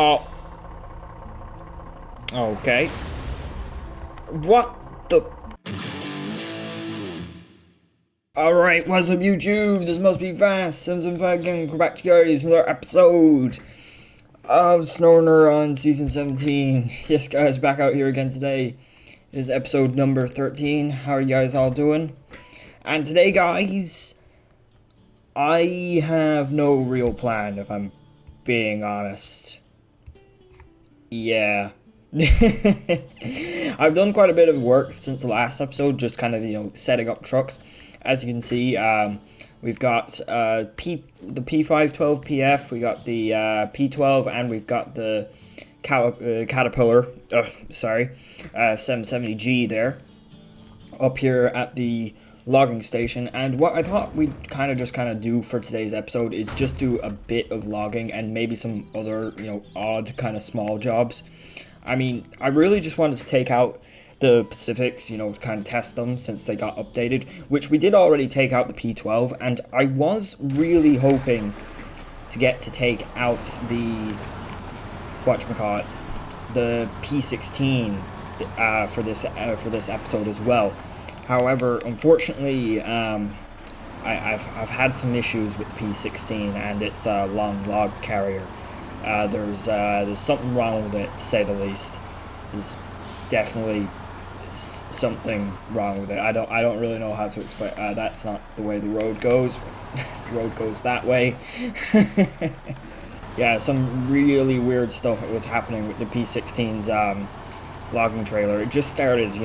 Oh. Okay. What the? Alright, what's up YouTube? This must be fast. 775 again. We're back to guys with our episode of SNOWRUNNER on Season 17. Yes guys, back out here again today. It is episode number 13. How are you guys all doing? And today guys, I have no real plan if I'm being honest. Yeah. I've done quite a bit of work since the last episode, just kind of, setting up trucks. As you can see, we've got the P512 PF, we got the P12, and we've got the Caterpillar, 770G there, up here at the logging station. And what I thought we'd kind of do for today's episode is just do a bit of logging and maybe some other, odd kind of small jobs. I mean, I really just wanted to take out the Pacifics, to kind of test them since they got updated, which we did already take out the P12, and I was really hoping to get to take out the, whatchamacallit, the P16 for this episode as well. However, unfortunately, I've had some issues with the P16, and it's a long log carrier. There's something wrong with it, to say the least. There's definitely something wrong with it. I don't really know how to explain. That's not the way the road goes. The road goes that way. Yeah, some really weird stuff was happening with the P16's logging trailer. It just started,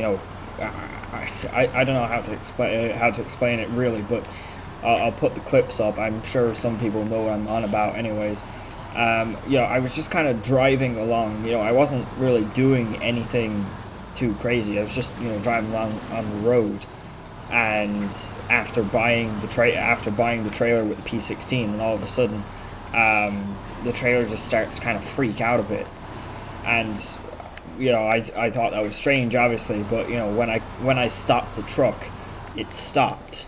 I don't know how to explain it really, but I'll put the clips up. I'm sure some people know what I'm on about anyways. I was just kind of driving along. I wasn't really doing anything too crazy. I was just, driving along on the road. And after buying the trailer with the P16, and all of a sudden, the trailer just starts to kind of freak out a bit. And I thought that was strange, obviously, but when I stopped the truck, it stopped.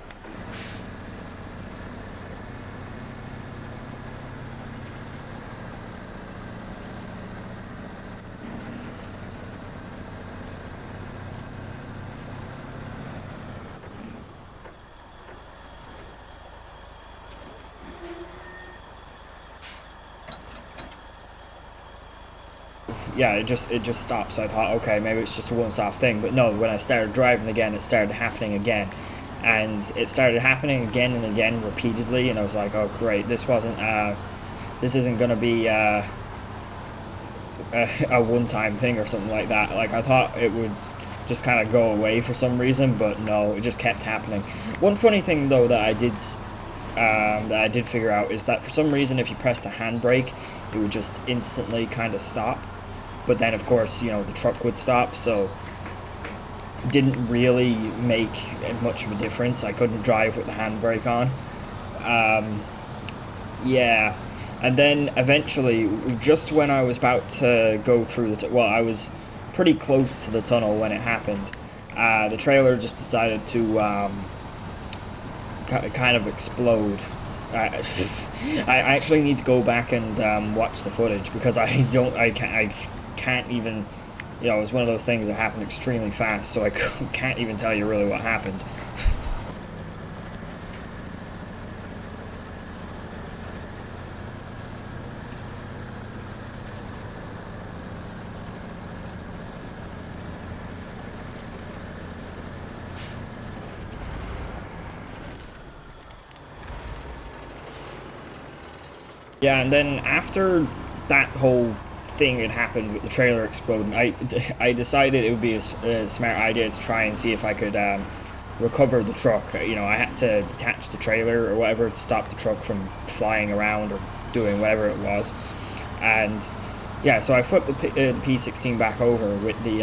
Yeah, it just stopped. So I thought, okay, maybe it's just a once-off thing. But no, when I started driving again, it started happening again, and it started happening again and again repeatedly. And I was like, oh great, this isn't gonna be a one-time thing or something like that. Like I thought it would just kind of go away for some reason, but no, it just kept happening. One funny thing though that I did figure out is that for some reason, if you press the handbrake, it would just instantly kind of stop. But then, of course, the truck would stop, so it didn't really make much of a difference. I couldn't drive with the handbrake on. Yeah. And then, eventually, just when I was about to go through I was pretty close to the tunnel when it happened. The trailer just decided to kind of explode. I actually need to go back and watch the footage, because I can't even, it was one of those things that happened extremely fast, so I can't even tell you really what happened. Yeah, and then after that whole thing had happened with the trailer exploding, I decided it would be a smart idea to try and see if I could recover the truck. I had to detach the trailer or whatever to stop the truck from flying around or doing whatever it was. And yeah, so I flipped the P16 back over with the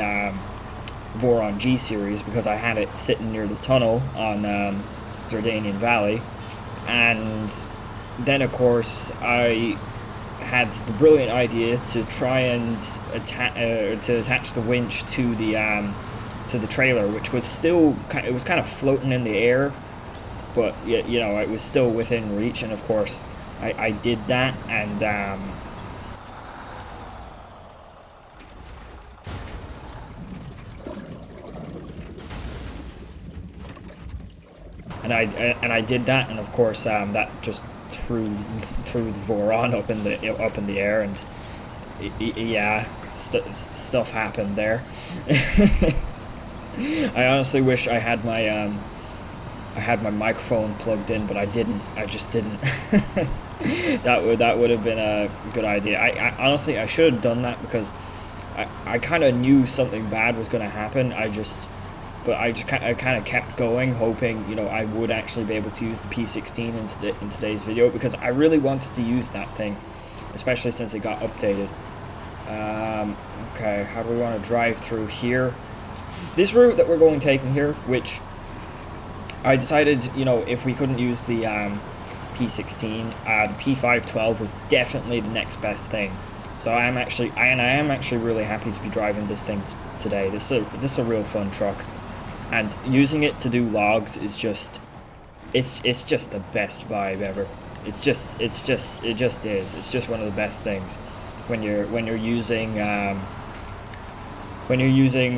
Voron G series, because I had it sitting near the tunnel on Zardanian Valley. And then, of course, I had the brilliant idea to try and attach the winch to the trailer, which was still kind of floating in the air, but it was still within reach. And of course, I did that, and and I did that, and of course that just threw the Voron up in the air, and yeah, stuff happened there. I honestly wish I had my microphone plugged in, but I didn't. I just didn't. That would have been a good idea. I honestly, I should have done that, because I kind of knew something bad was going to happen. I kind of kept going, hoping, you know, I would actually be able to use the P16 in today's video, because I really wanted to use that thing, especially since it got updated. Okay, how do we want to drive through here? This route that we're going taking here, which I decided, you know, if we couldn't use the P16, the P512 was definitely the next best thing. So I am actually really happy to be driving this thing today. This is a real fun truck, and using it to do logs is just, it's just the best vibe ever. It just is. It's just one of the best things when you're using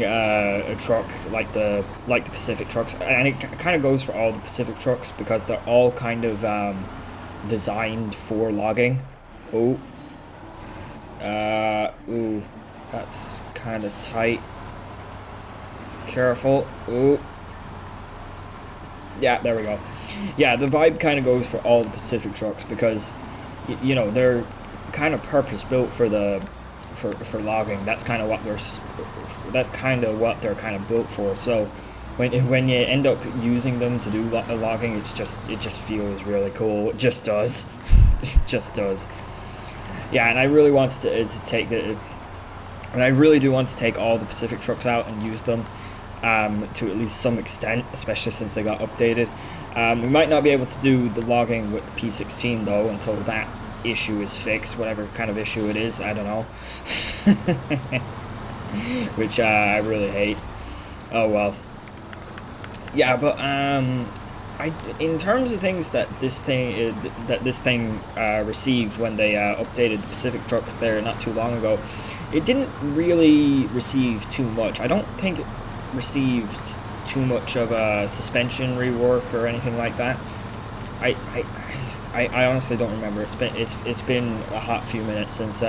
a truck like the Pacific trucks, and it kind of goes for all the Pacific trucks, because they're all kind of designed for logging. Ooh, that's kind of tight. Careful. Ooh. Yeah, there we go. Yeah, the vibe kind of goes for all the Pacific trucks, because you know, they're kind of purpose built for for logging. That's kind of what they're kind of built for. So when you end up using them to do logging, it just feels really cool. It just does. It just does. Yeah, and I really want to take the, and I really do want to take all the Pacific trucks out and use them to at least some extent, especially since they got updated. We might not be able to do the logging with the P16 though until that issue is fixed, whatever kind of issue it is. I don't know. Which I really hate. Oh well. Yeah, but in terms of things that this thing received when they updated the Pacific trucks there not too long ago, it didn't really receive too much. I don't think it received too much of a suspension rework or anything like that. I honestly don't remember. It's been a hot few minutes since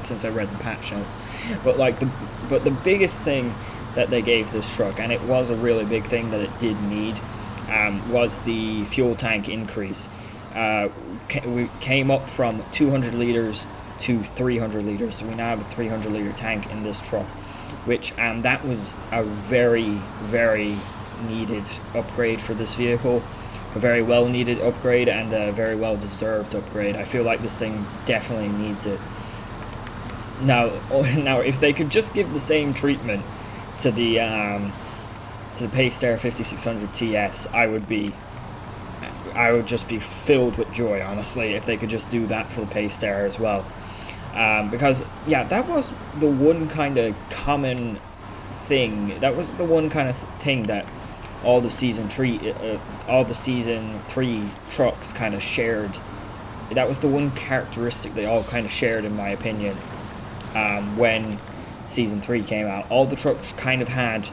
since I read the patch notes. But the biggest thing that they gave this truck, and it was a really big thing that it did need, was the fuel tank increase. We came up from 200 liters to 300 liters, so we now have a 300 liter tank in this truck, which that was a very, very needed upgrade for this vehicle. A very well needed upgrade, and a very well deserved upgrade. I feel like this thing definitely needs it. Now if they could just give the same treatment to the Precast 5600 TS, I would just be filled with joy, honestly, if they could just do that for the Precast as well. Because yeah, that was the one kind of common thing. That was the one kind of thing that all the season 3 trucks kind of shared. That was the one characteristic they all kind of shared, in my opinion. When season 3 came out, all the trucks kind of had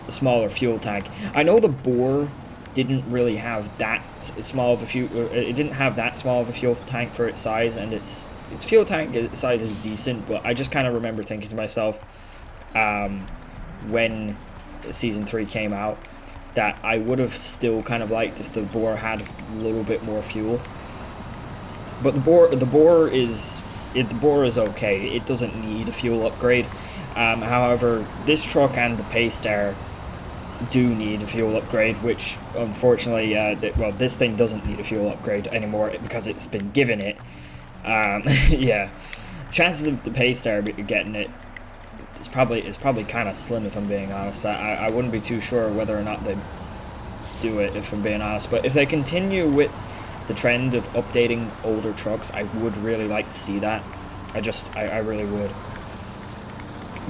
a smaller fuel tank. I know the Boar didn't really have that small of a fuel. It didn't have that small of a fuel tank for its size, and its fuel tank size is decent. But I just kind of remember thinking to myself, when season 3 came out, that I would have still kind of liked if the Boar had a little bit more fuel. But the Boar is okay. It doesn't need a fuel upgrade. However, this truck and the Precast do need a fuel upgrade, which unfortunately, this thing doesn't need a fuel upgrade anymore because it's been given it. Yeah, chances of the Precast getting it, it's probably kind of slim, if I'm being honest. I wouldn't be too sure whether or not they'd do it, if I'm being honest. But if they continue with the trend of updating older trucks, I would really like to see that. I really would.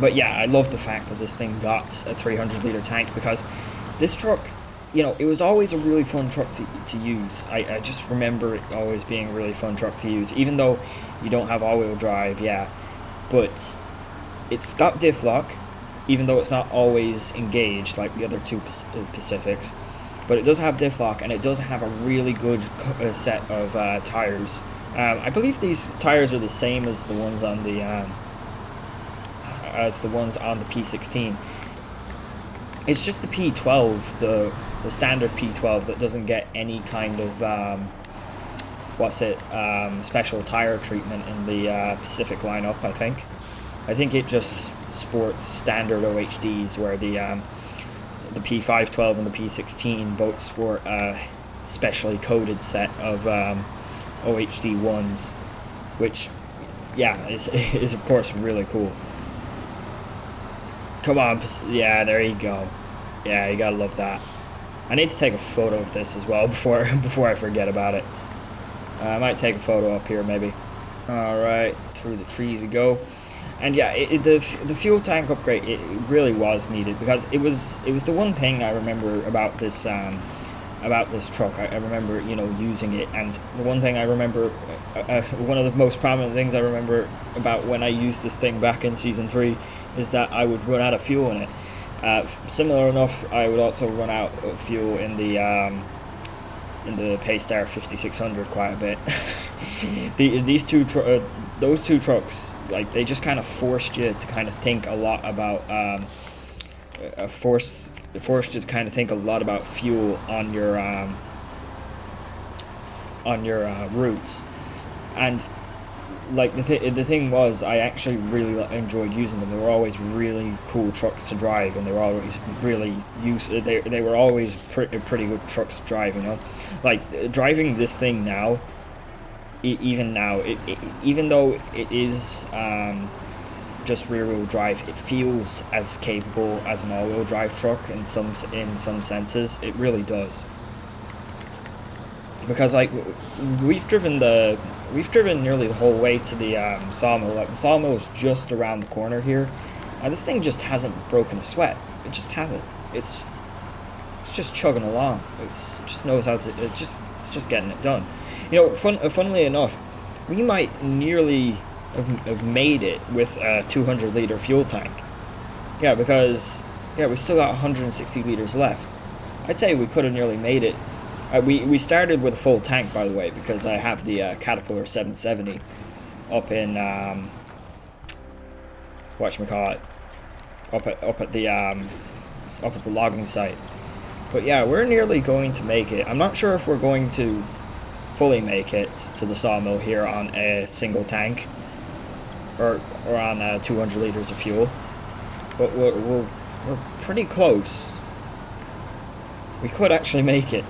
But yeah, I love the fact that this thing got a 300 liter tank, because this truck, you know, it was always a really fun truck to use. I just remember it always being a really fun truck to use, even though you don't have all-wheel drive, yeah. But it's got diff lock, even though it's not always engaged like the other two Pacifics. but it does have diff lock, and it does have a really good set of tires. I believe these tires are the same as the ones on the P16. It's just the P12, the standard P12, that doesn't get any kind of special tire treatment in the Pacific lineup. I think it just sports standard OHDs, where the P512 and the P16 both sport a specially coded set of OHD ones, which, yeah, is of course really cool. Come on, yeah, there you go. Yeah, you gotta love that. I need to take a photo of this as well before I forget about it. I might take a photo up here, maybe. Alright, through the trees we go. And yeah, the fuel tank upgrade, it really was needed, because it was the one thing I remember about this truck. I remember, using it, and the one thing I remember, one of the most prominent things I remember about when I used this thing back in Season 3 is that I would run out of fuel in it. Similar enough, I would also run out of fuel in the Paystar 5600 quite a bit. Those two trucks, like, they just kind of forced you to kind of think a lot about forced you to kind of think a lot about fuel on your routes. And like the thing was, I actually really enjoyed using them. They were always really cool trucks to drive, and they were always really they were always pretty good trucks to drive, like driving this thing now. Even though it is just rear-wheel drive, it feels as capable as an all-wheel drive truck in some senses. It really does. Because, like, we've driven nearly the whole way to the Sawmill. Like, the Sawmill is just around the corner here, and this thing just hasn't broken a sweat. It just hasn't. It's just chugging along. It just knows how to. It's just getting it done. Funnily enough, we might nearly have made it with a 200-liter fuel tank. Yeah, because we still got 160 liters left. I'd say we could have nearly made it. We started with a full tank, by the way, because I have the Caterpillar 770 up in whatchamacallit, up at the logging site. But yeah, we're nearly going to make it. I'm not sure if we're going to fully make it to the Sawmill here on a single tank, or on 200 liters of fuel, but we're pretty close. We could actually make it,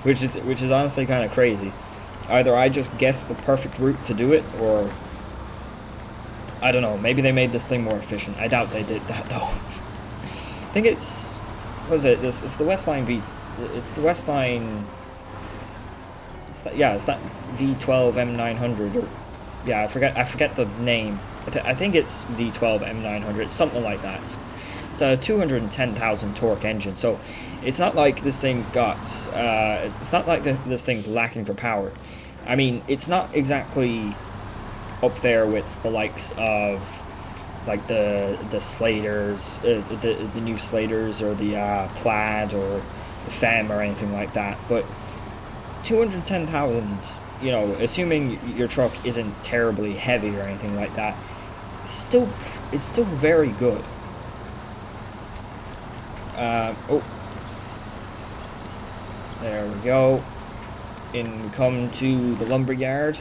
which is honestly kind of crazy. Either I just guessed the perfect route to do it, or I don't know, maybe they made this thing more efficient. I doubt they did that, though. I think it's the Westline it's the Westline. It's that V12 M900, or yeah, I forget the name. I think it's V12 M900. It's something like that. It's a 210,000 torque engine, so it's not like this thing's got. It's not like this thing's lacking for power. I mean, it's not exactly up there with the likes of like the Slaters, the new Slaters, or the Plaid, or the Femme, or anything like that, but 210,000, assuming your truck isn't terribly heavy or anything like that, it's still very good. Oh, there we go. In we come to the lumber yard.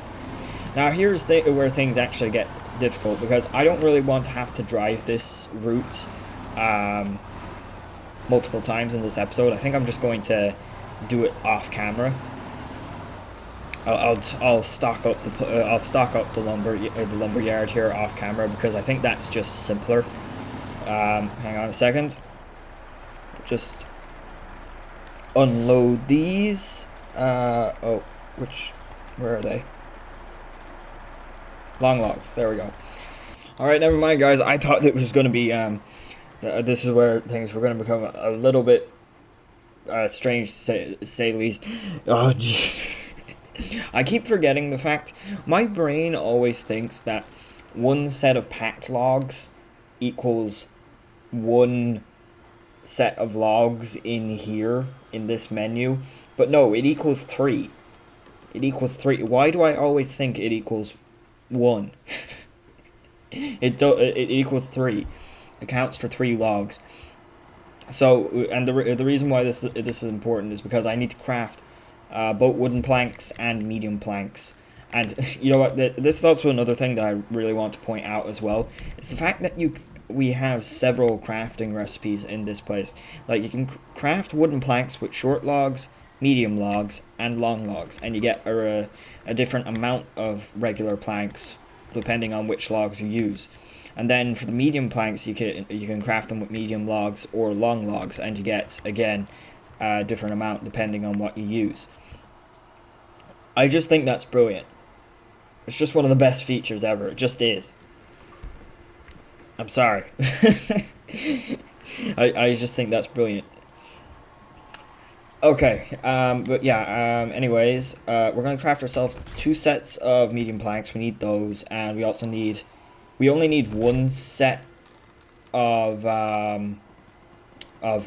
Now here's where things actually get difficult, because I don't really want to have to drive this route multiple times in this episode. I think I'm just going to do it off camera. I'll stock up the lumber yard here off camera, because I think that's just simpler. Hang on a second. Just unload these. Where are they? Long logs. There we go. All right, never mind, guys. I thought it was going to be this is where things were going to become a little bit strange, to say the least. Oh, gee. I keep forgetting the fact my brain always thinks that one set of packed logs equals one set of logs in here in this menu, but no, it equals 3. It equals 3. Why do I always think it equals 1? It equals 3. It counts for 3 logs. So, and the reason why this is important is because I need to craft both wooden planks and medium planks. And you know what? This is also another thing that I really want to point out as well. It's the fact that we have several crafting recipes in this place. Like, you can craft wooden planks with short logs, medium logs, and long logs, and you get a different amount of regular planks depending on which logs you use. And then for the medium planks, you can craft them with medium logs or long logs, and you get, again, a different amount depending on what you use. I just think that's brilliant. It's just one of the best features ever. It just is. I'm sorry. I just think that's brilliant. Okay, but yeah, anyways, we're going to craft ourselves 2 sets of medium planks. We need those, and we also need... We only need 1 set of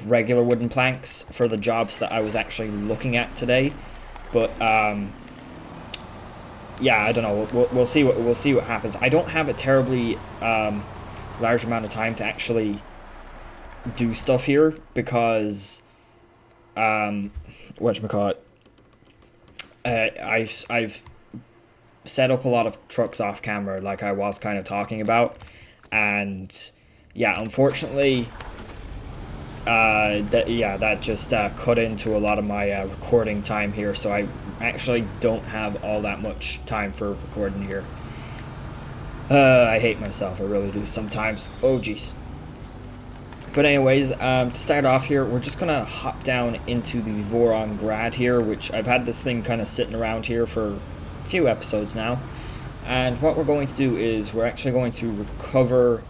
regular wooden planks for the jobs that I was actually looking at today. But yeah, I don't know. We'll see what happens. I don't have a terribly large amount of time to actually do stuff here because whatchamacallit, I've set up a lot of trucks off camera, like I was kind of talking about, and yeah, unfortunately, that just cut into a lot of my recording time here, so I actually don't have all that much time for recording here. I hate myself, I really do sometimes. Oh jeez. But anyways, to start off here, we're just gonna hop down into the Voron Grad here, which I've had this thing kind of sitting around here for a few episodes now. And what we're going to do is we're actually going to recover,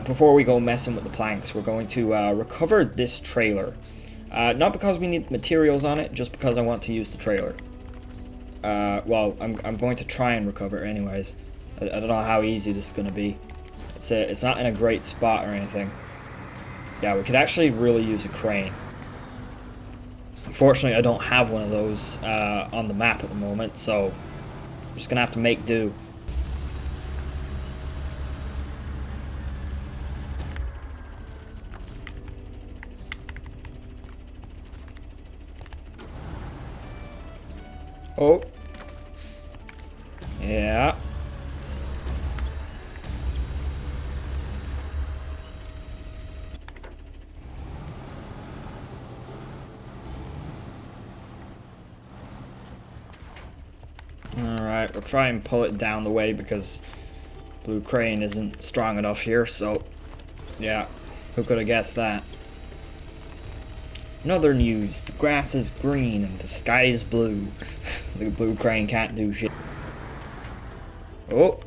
before we go messing with the planks, we're going to recover this trailer. Not because we need materials on it, just because I want to use the trailer. Well, I'm going to try and recover it anyways. I don't know how easy this is going to be. It's not in a great spot or anything. Yeah, we could actually really use a crane. Unfortunately, I don't have one of those on the map at the moment, so I'm just going to have to make do. Oh. Yeah. Alright, we'll try and pull it down the way because blue crane isn't strong enough here, so yeah, who could have guessed that? In other news, the grass is green and the sky is blue. The blue crane can't do shit. Oh,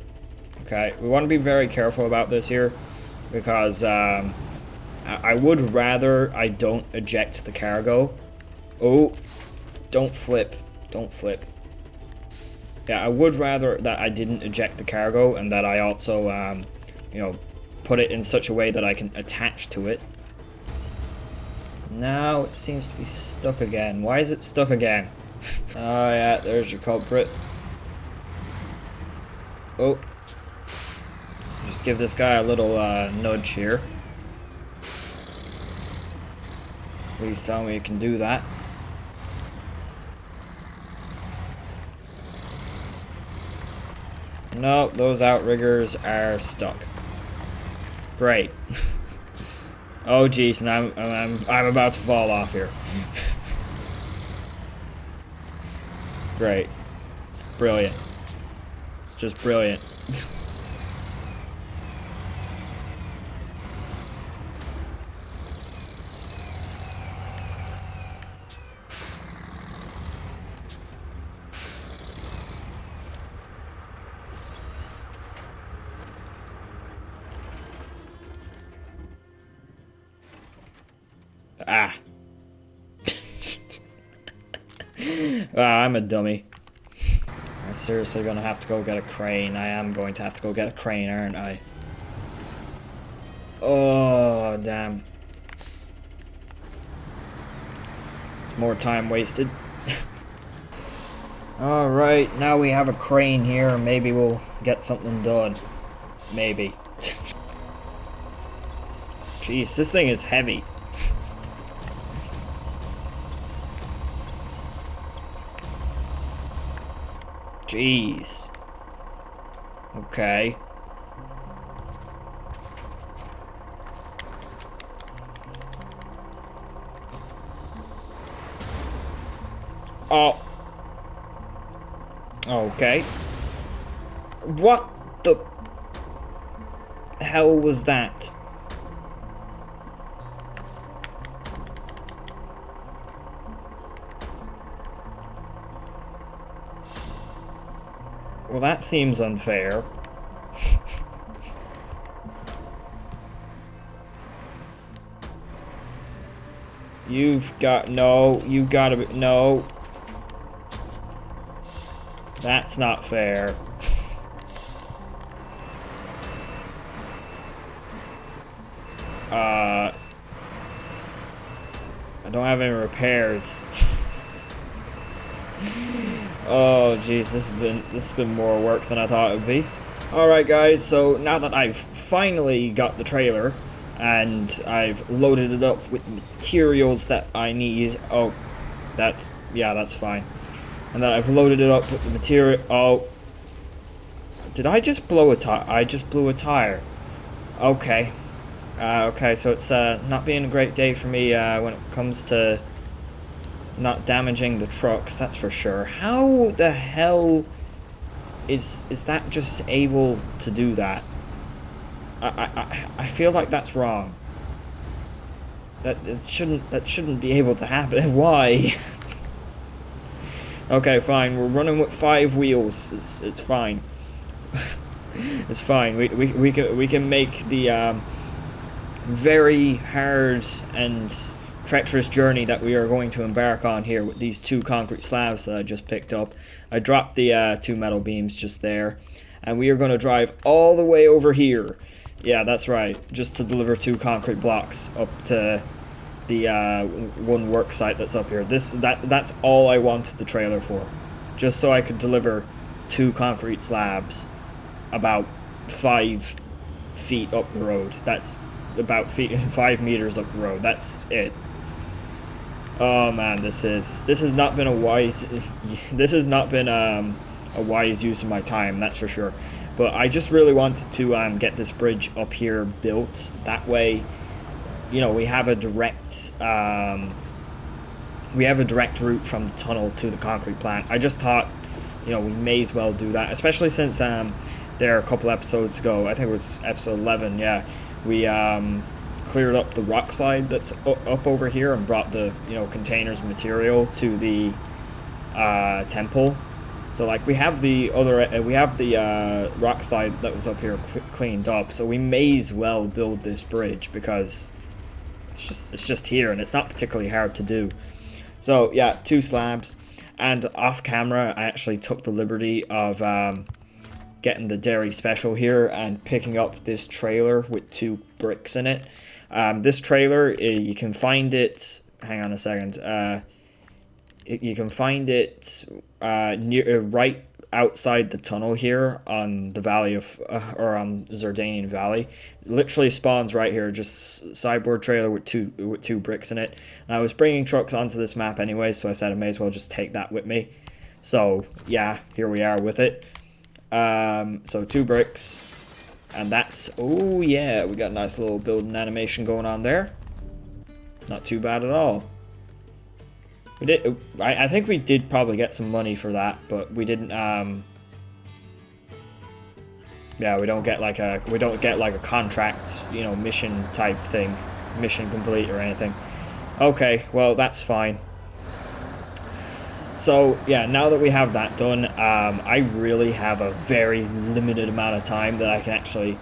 okay, we want to be very careful about this here because I would rather I don't eject the cargo. Oh, don't flip, don't flip. Yeah, I would rather that I didn't eject the cargo and that I also, you know, put it in such a way that I can attach to it. Now it seems to be stuck again. Why is it stuck again? Oh yeah, there's your culprit. Oh. Just give this guy a little nudge here. Please tell me you can do that. No, those outriggers are stuck. Great. Oh geez, and I'm about to fall off here. Great. It's brilliant. It's just brilliant. Ah. I'm a dummy. I'm seriously gonna have to go get a crane. I am going to have to go get a crane, aren't I? Oh, damn. More time wasted. Alright, now we have a crane here. Maybe we'll get something done. Maybe. Jeez, this thing is heavy. Jeez. Okay. Oh. Okay. What the hell was that? Well, that seems unfair. You've got... No, you gotta be... No. That's not fair. I don't have any repairs. Oh jeez, this has been more work than I thought it would be. Alright guys, so now that I've finally got the trailer and I've loaded it up with materials that I need. Oh, that's fine. And then I've loaded it up with the material. Oh, did I just blow a tire? I just blew a tire. Okay. Okay, so it's not being a great day for me when it comes to not damaging the trucks, that's for sure. How the hell is that just able to do that? I feel like that's wrong. That shouldn't be able to happen. Why? Okay, fine. We're running with 5 wheels. It's fine. It's fine. We can make the very hard and treacherous journey that we are going to embark on here with these 2 concrete slabs that I just picked up. I dropped the 2 metal beams just there, and we are going to drive all the way over here. Yeah, that's right. Just to deliver 2 concrete blocks up to the one work site that's up here. That's all I wanted the trailer for, just so I could deliver 2 concrete slabs about 5 feet up the road. That's about 5 meters up the road. That's it. Oh man, this has not been a wise use of my time, that's for sure. But I just really wanted to get this bridge up here built. That way, you know, we have a direct route from the tunnel to the concrete plant. I just thought, you know, we may as well do that, especially since there a couple episodes ago, I think it was episode 11, yeah, we cleared up the rock slide that's up over here and brought the, you know, containers of material to the temple. So like we have the rock slide that was up here cleaned up, so we may as well build this bridge because it's just here and it's not particularly hard to do. So yeah, 2 slabs, and off camera I actually took the liberty of getting the Derry Special here and picking up this trailer with 2 bricks in it. This trailer, you can find it, hang on a second, you can find it near right outside the tunnel here on the valley of, or on Zardanian Valley. It literally spawns right here, just sideboard trailer with two bricks in it. And I was bringing trucks onto this map anyway, so I said I may as well just take that with me. So yeah, here we are with it. So 2 bricks, and that's, oh yeah, we got a nice little building animation going on there. Not too bad at all. We did, I think we did probably get some money for that, but we didn't, yeah, we don't get like a contract, you know, mission type thing, mission complete or anything. Okay, well, that's fine. So yeah, now that we have that done, I really have a very limited amount of time that I can actually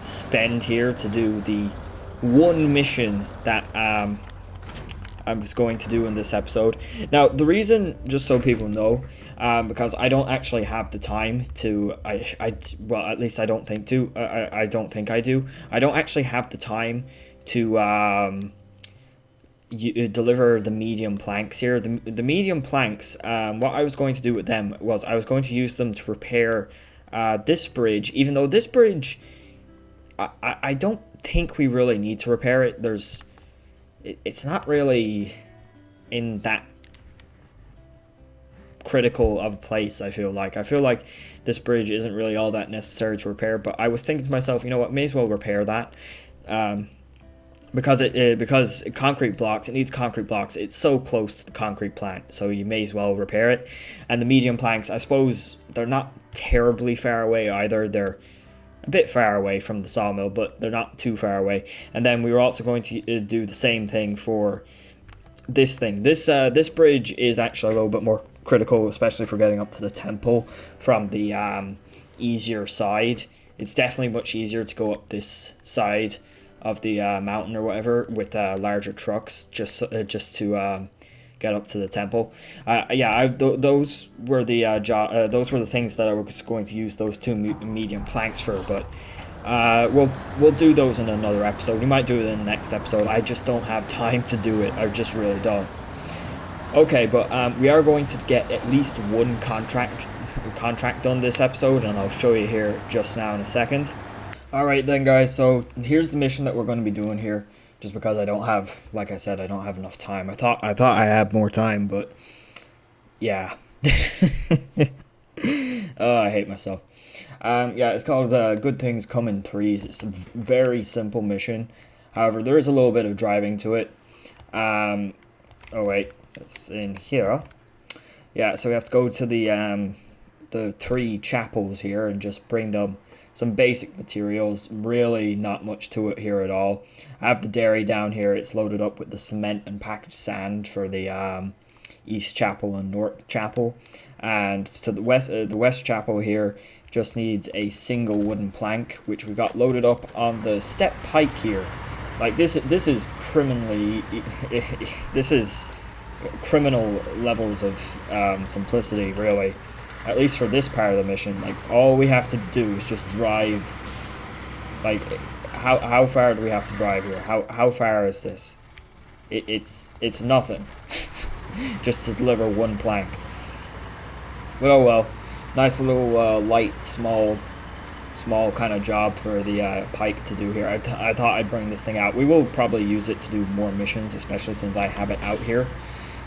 spend here to do the one mission that I was going to do in this episode. Now, the reason, just so people know, because I don't actually have the time to, well, at least I don't think to, I don't think I do. I don't actually have the time to deliver the medium planks here. The medium planks, what I was going to do with them was I was going to use them to repair this bridge, even though this bridge, I don't think we really need to repair it. It's not really in that critical of a place. I feel like this bridge isn't really all that necessary to repair, but I was thinking to myself, you know what, may as well repair that, because concrete blocks, it needs concrete blocks. It's so close to the concrete plant, so you may as well repair it. And the medium planks, I suppose they're not terribly far away either. They're a bit far away from the sawmill, but they're not too far away. And then we were also going to do the same thing for this thing. This bridge is actually a little bit more critical, especially for getting up to the temple from the easier side. It's definitely much easier to go up this side of the mountain or whatever with larger trucks, just to get up to the temple. Those were the things that I was going to use those two medium planks for, but we'll do those in another episode. We might do it in the next episode. I just don't have time to do it. I just really don't. Okay, but we are going to get at least one contract done this episode, and I'll show you here just now in a second. Alright then, guys, so here's the mission that we're going to be doing here, just because I don't have, like I said, I don't have enough time. I thought I had more time, but yeah. Oh, I hate myself. Yeah, it's called Good Things Come in Threes. It's a very simple mission. However, there is a little bit of driving to it. Oh wait, it's in here. Yeah, so we have to go to the three chapels here and just bring them some basic materials. Really not much to it here at all. I have the Derry down here. It's loaded up with the cement and packaged sand for the East Chapel and North Chapel. And to the West Chapel here just needs a single wooden plank, which we got loaded up on the step pike here. Like this is criminally, this is criminal levels of simplicity, really. At least for this part of the mission. Like, all we have to do is just drive. Like, how far do we have to drive here? How far is this? It's nothing. Just to deliver one plank. But oh well. Nice little light, small kind of job for the Pike to do here. I thought I'd bring this thing out. We will probably use it to do more missions, especially since I have it out here.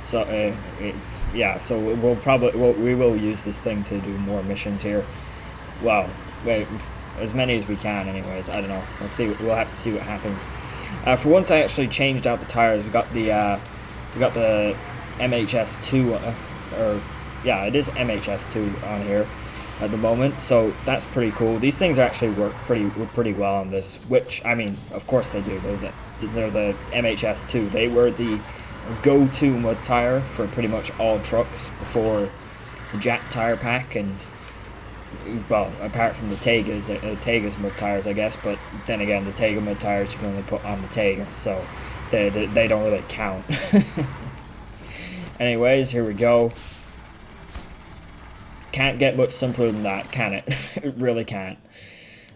So yeah, so we will use this thing to do more missions here. Well, as many as we can, anyways. I don't know. We'll have to see what happens. For once, I actually changed out the tires. We got the MHS2, yeah, it is MHS2 on here at the moment. So that's pretty cool. These things actually work pretty well on this. Which, I mean, of course they do. They're the MHS2. They were the go-to mud tire for pretty much all trucks before the Jack tire pack, and well, apart from the Tega's mud tires, I guess. But then again, the Tega mud tires you can only put on the Tega, so they don't really count. Anyways, here we go. Can't get much simpler than that, can it? It really can't.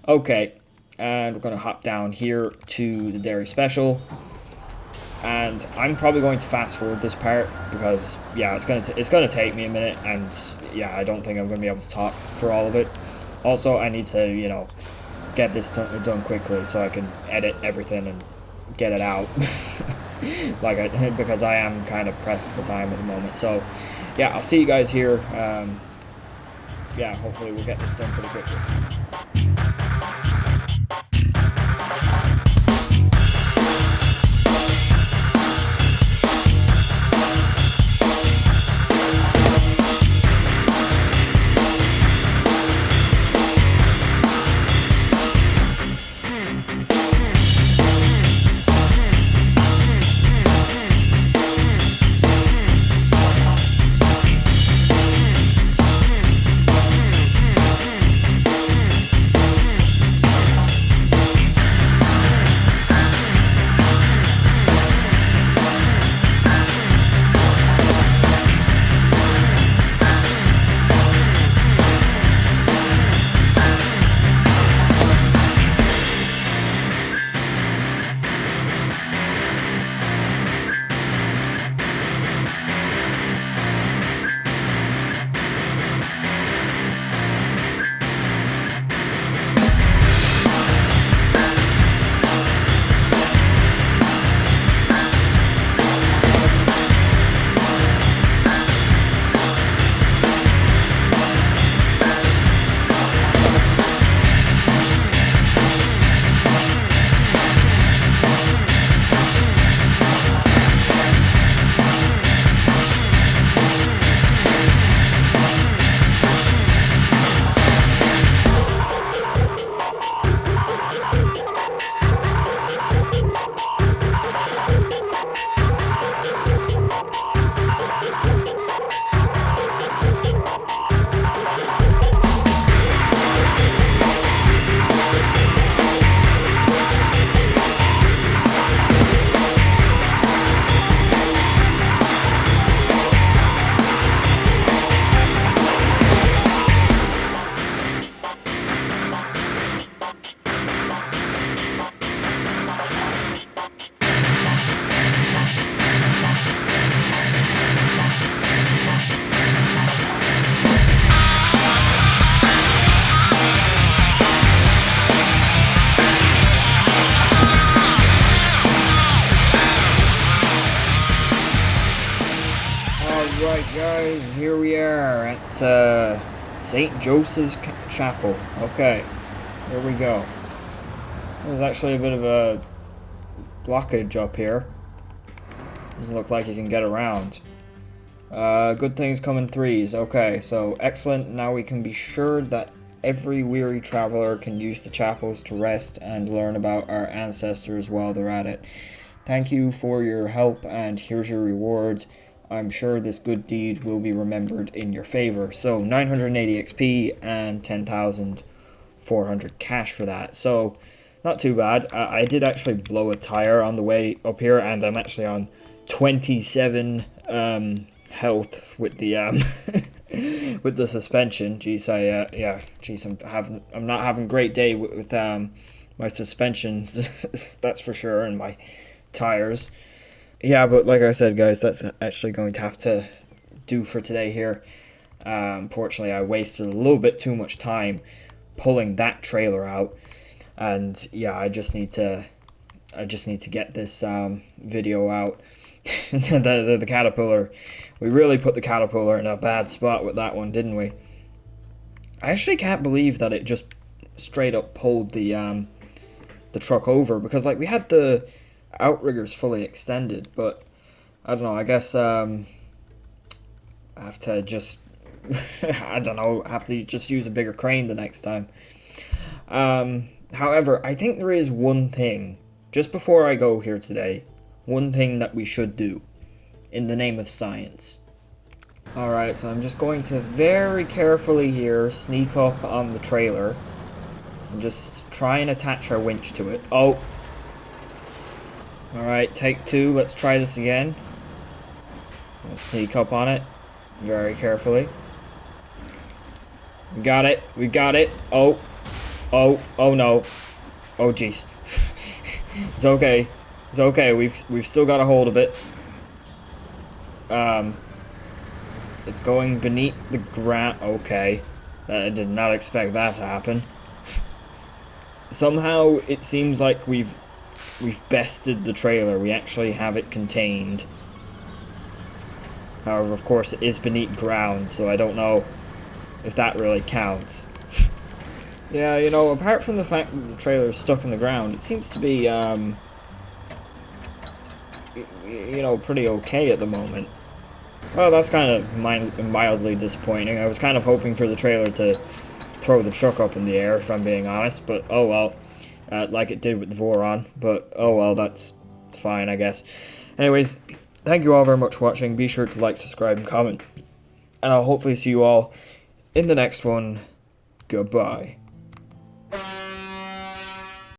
Okay, and we're gonna hop down here to the Derry Special. And I'm probably going to fast forward this part because, yeah, it's gonna take me a minute, and yeah, I don't think I'm gonna be able to talk for all of it. Also, I need to, you know, get this done quickly so I can edit everything and get it out. Because I am kind of pressed for time at the moment. So, yeah, I'll see you guys here. Yeah, hopefully we'll get this done pretty quickly. guys, here we are at St. Joseph's Chapel. Okay, here we go. There's actually a bit of a blockage up here. Doesn't look like you can get around. Good things come in threes. Okay, so excellent. Now we can be sure that every weary traveler can use the chapels to rest and learn about our ancestors while they're at it. Thank you for your help, and here's your rewards. I'm sure this good deed will be remembered in your favor. So 980 XP and 10,400 cash for that. So not too bad. I did actually blow a tire on the way up here, and I'm actually on 27 health with the with the suspension. Jeez, I'm not having a great day with my suspension. That's for sure, and my tires. Yeah, but like I said, guys, that's actually going to have to do for today here. Unfortunately, I wasted a little bit too much time pulling that trailer out, and yeah, I just need to get this video out. the Caterpillar, we really put the Caterpillar in a bad spot with that one, didn't we? I actually can't believe that it just straight up pulled the truck over, because like we had the outriggers fully extended, but I don't know, I guess I have to just I don't know, have to just use a bigger crane the next time. However, I think there is one thing, just before I go here today, one thing that we should do in the name of science. Alright, so I'm just going to very carefully here sneak up on the trailer and just try and attach our winch to it. Oh! Alright, take two. Let's try this again. Let's sneak up on it very carefully. We got it. We got it. Oh. Oh. Oh no. Oh jeez. It's okay. It's okay. We've still got a hold of it. It's going beneath the ground. Okay. I did not expect that to happen. Somehow it seems like we've bested the trailer. We actually have it contained. However, of course, it is beneath ground, so I don't know if that really counts. Yeah, you know, apart from the fact that the trailer is stuck in the ground, it seems to be, you know, pretty okay at the moment. Well, that's kind of mildly disappointing. I was kind of hoping for the trailer to throw the truck up in the air, if I'm being honest, but oh well. Like it did with the Voron, but oh well, that's fine, I guess. Anyways, thank you all very much for watching. Be sure to like, subscribe, and comment. And I'll hopefully see you all in the next one. Goodbye.